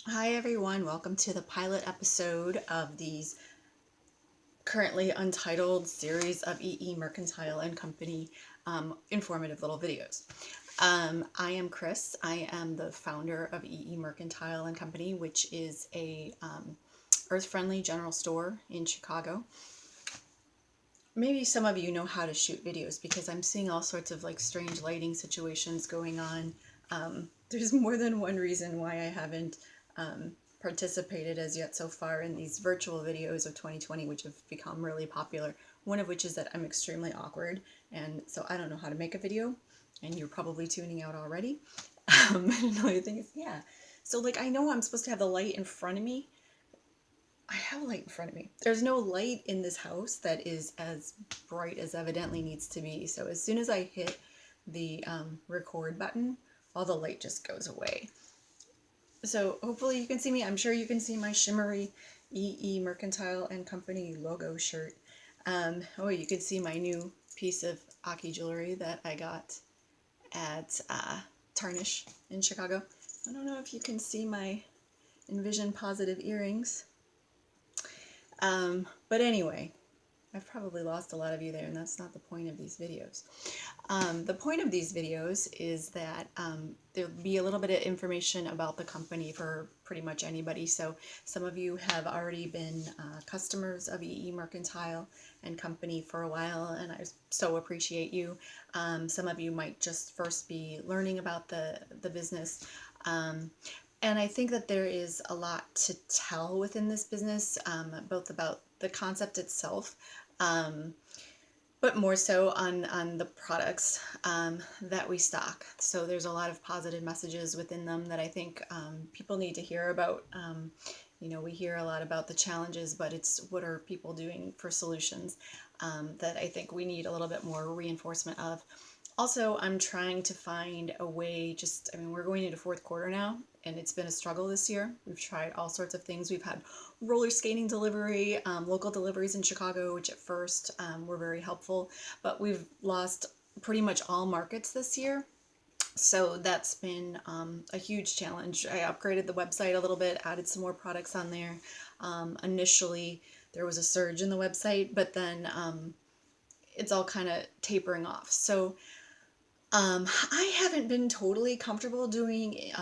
Hi everyone, welcome to the pilot episode of these currently untitled series of E.E.Mercantile and Company informative little videos. I am Chris. I am the founder of E.E.Mercantile and Company, which is a earth-friendly general store in Chicago. Maybe some of you know how to shoot videos because I'm seeing all sorts of like strange lighting situations going on. There's more than one reason why I haven't participated as yet so far in these virtual videos of 2020, which have become really popular. One of which is that I'm extremely awkward, and so I don't know how to make a video, and you're probably tuning out already. Another thing is, yeah. So like I know I'm supposed to have the light in front of me. I have a light in front of me. There's no light in this house that is as bright as evidently needs to be. So as soon as I hit the record button, all the light just goes away. So hopefully you can see me. I'm sure you can see my shimmery E.E.Mercantile and Company logo shirt. You can see my new piece of Aki jewelry that I got at Tarnish in Chicago. I don't know if you can see my Envision Positive earrings. But anyway, I've probably lost a lot of you there, and that's not the point of these videos. The point of these videos is that there'll be a little bit of information about the company for pretty much anybody. So some of you have already been customers of E.E.Mercantile and Company for a while, and I so appreciate you. Some of you might just first be learning about the business. And I think that there is a lot to tell within this business, both about the concept itself, but more so on the products that we stock. So there's a lot of positive messages within them that I think people need to hear about. We hear a lot about the challenges, but it's what are people doing for solutions that I think we need a little bit more reinforcement of. Also, I'm trying to find a way, we're going into fourth quarter now, and it's been a struggle this year. We've tried all sorts of things. We've had roller skating delivery, local deliveries in Chicago, which at first were very helpful, but we've lost pretty much all markets this year. So that's been a huge challenge. I upgraded the website a little bit, added some more products on there. Initially, there was a surge in the website, but then it's all kind of tapering off. So I haven't been totally comfortable doing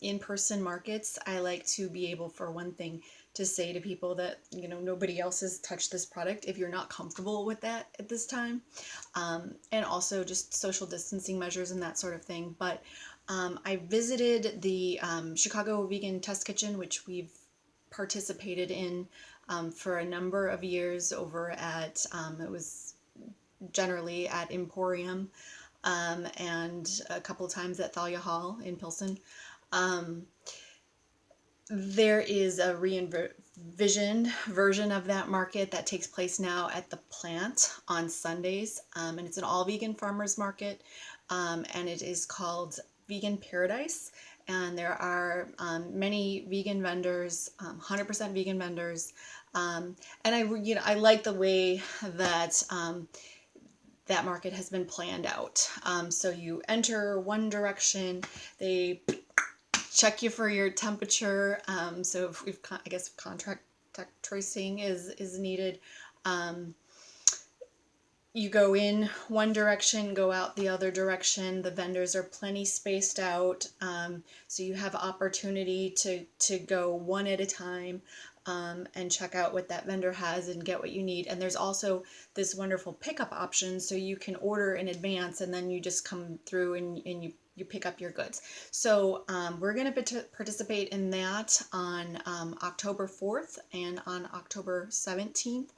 in-person markets. I like to be able, for one thing, to say to people that, nobody else has touched this product if you're not comfortable with that at this time. And also just social distancing measures and that sort of thing. But I visited the Chicago Vegan Test Kitchen, which we've participated in for a number of years over at, it was generally at Emporium, and a couple of times at Thalia Hall in Pilsen. There is a re-envisioned version of that market that takes place now at the plant on Sundays, and it's an all-vegan farmers market, and it is called Vegan Paradise. And there are many vegan vendors, 100% vegan vendors, and I like the way that that market has been planned out. So you enter one direction, they check you for your temperature. So if I guess contact tracing is needed. You go in one direction, go out the other direction. The vendors are plenty spaced out, so you have opportunity to go one at a time and check out what that vendor has and get what you need. And there's also this wonderful pickup option, so you can order in advance and then you just come through and you pick up your goods. So we're going to participate in that on October 4th and on October 17th.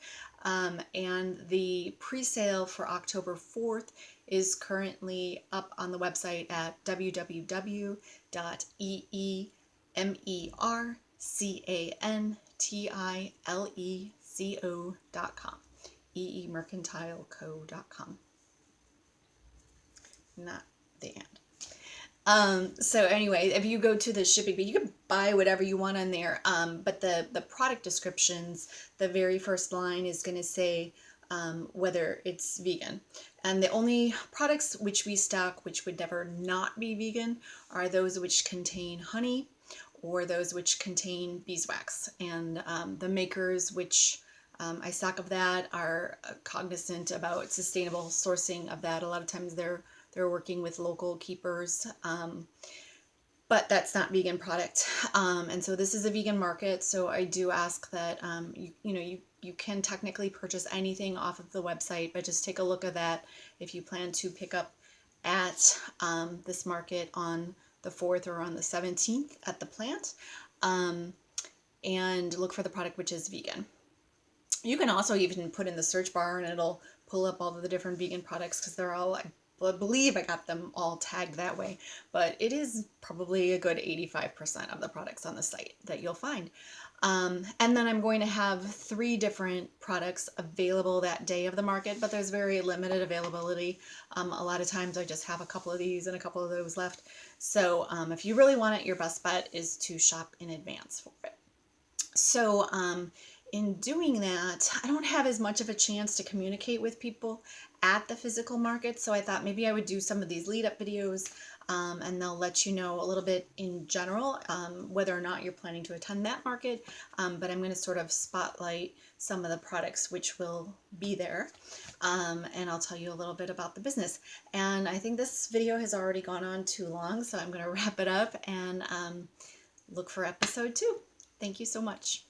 And the pre-sale for October 4th is currently up on the website at www.E.E.Mercantile.com. E.E.Mercantileco.com. Not the and. So anyway, if you go to the shipping, you can buy whatever you want on there. But the product descriptions, the very first line is going to say whether it's vegan. And the only products which we stock which would never not be vegan are those which contain honey or those which contain beeswax. And the makers which I stock of that are cognizant about sustainable sourcing of that. A lot of times they're working with local keepers, but that's not vegan product. And so this is a vegan market. So I do ask that you can technically purchase anything off of the website, but just take a look at that if you plan to pick up at this market on the 4th or on the 17th at the plant, and look for the product which is vegan. You can also even put in the search bar and it'll pull up all of the different vegan products, because they're all, I believe I got them all tagged that way, but it is probably a good 85% of the products on the site that you'll find. And then I'm going to have 3 different products available that day of the market, but there's very limited availability. A lot of times I just have a couple of these and a couple of those left. So if you really want it, your best bet is to shop in advance for it. So in doing that, I don't have as much of a chance to communicate with people at the physical market. So I thought maybe I would do some of these lead up videos, and they'll let you know a little bit in general whether or not you're planning to attend that market. But I'm going to sort of spotlight some of the products which will be there, and I'll tell you a little bit about the business. And I think this video has already gone on too long, so I'm going to wrap it up and look for episode 2. Thank you so much.